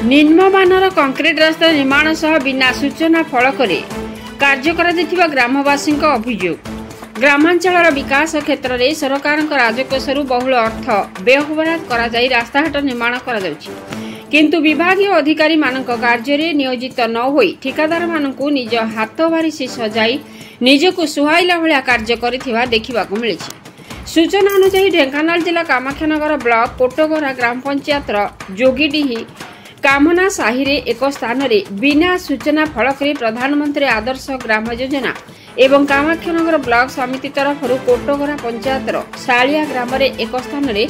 निम्नमानर concrete रास्ता निर्माण सह बिना सूचना फलकरे कार्य करा ग्रामवासी अभियोग। ग्रामांचल विकास क्षेत्र में सरकार राजकोषरू बहुल अर्थ व्ययबराद करा रास्ताघाट निर्माण किंतु विभागीय अधिकारी मानक कार्य में नियोजित न होई ठिकादार मानकु निज हाथ बारिश सजाई निजको सुहाइला भलिया कार्य करिथिबा देखिबाकु मिली। सूचना अनुसार ढेंकानाल जिला कामाख्यानगर ब्लॉक कोटगरा ग्राम पंचायत जोगीडीही कामना साहि रे एक स्थान रे बिना सूचना फलकरे प्रधानमंत्री आदर्श ग्राम योजना एवं कामाख्यानगर ब्लॉक समिति तरफ कोटगरा पंचायत सालिया ग्राम रे एक स्थान रे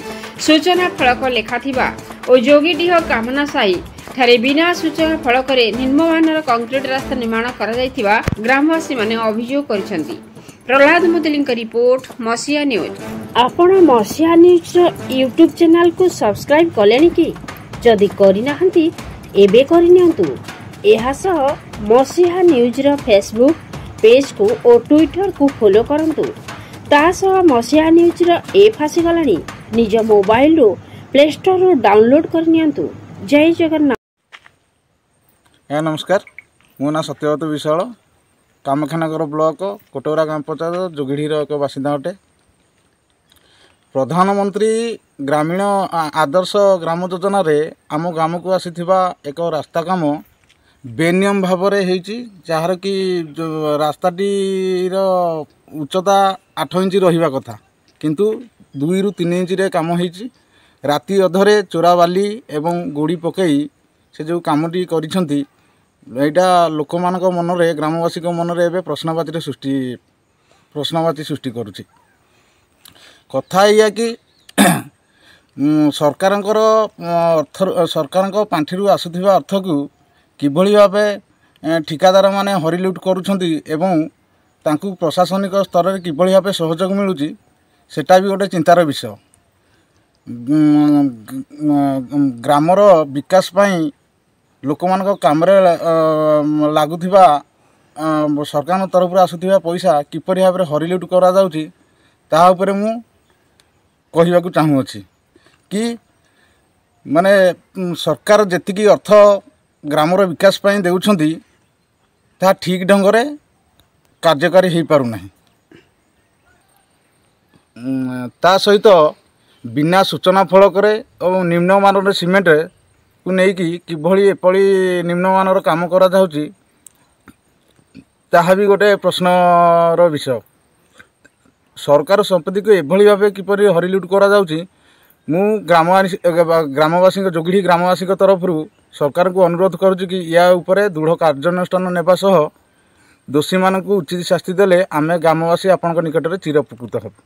सूचना फलक लेखाथिबा और जोगीडीह कामना साहि ठारे बिना सूचना फलकरे निम्नमानर कंक्रीट रास्ता निर्माण करा जायथिबा ग्रामवासी माने अभियोग करिसेंती। प्रहलाद मुदलिंग रिपोर्ट मसिया न्यूज। आपण मसिया न्यूज यूट्यूब चैनल को सब्सक्राइब कलेनी कि जदि करिनाहंती एबे करिनियंतु। एहा सह मसिया न्यूज रो फेसबुक पेज को और ट्विटर को फॉलो करंतु। ता सह मसिया न्यूज रो ऐप आसी गलानी निज मोबाइल रो प्ले स्टोर रो डाउनलोड करनियंतु। जय जगन्नाथ। नमस्कार, मो ना सत्यव्रत विशाल, कामाख्यानगर ब्लॉक कोटगरा ग्राम पंचायत जोगीडीर एक बासिंदा अटे। प्रधानमंत्री ग्रामीण आदर्श ग्राम योजना रे आम ग्राम को आसीथिबा एक रास्ता काम बेनियम भाव में होईची, जार कि रास्ताटीर उच्चता 8 इंच रहिबा कथा किंतु 2 ରୁ 3 इंच रे काम होईची। राति अधरे चोरा बाली एवं गोड़ी पकई से जो कामटी करिसंती एटा लोक मानक मन रे ग्रामवासी मन रे एबे प्रश्नवाची सृष्टि करुछि। कथा या कि सरकार पांठिरू आसुथिबा अर्थ को किभली भावे ठिकादार माने हरिलुट करुछंती एवं तांकु प्रशासनिक स्तर रे किभली भावे सहयोग मिलुछि सेटा भी गोटे चिंतार विषय। ग्रामर विकास पाई लोक मान काम लगुवा सरकार तरफ आसुथिबा पैसा किपरि भाव में हरिलुट करा जाउछि ता उपरे मु कहवाकू चाहूँगी कि माने सरकार जेतिकी अर्थ ग्रामर विकास पाई देउछंती ता ठीक ढंग रे कार्यकारी हो पारु नाही। ता सहित बिना सूचना फलकरे और निम्नमानर सीमेंट को लेकिन किभली एपली निम्नमानर काम करा जाउछि ताहा भी गोटे प्रश्नर विषय। सरकार संपत्ति को एभली भाव किपरि हरिलुट करा जाउछि मु ग्रामवासी जोगीडी ग्रामवासी तरफ सरकार को अनुरोध करुछि कि या उपरे दृढ़ कार्यानुष्ठान नेबा सह दोषी मानक उचित शास्ति देले आमे ग्रामवासी आपनक निकट में चिरउपकृत हेबु।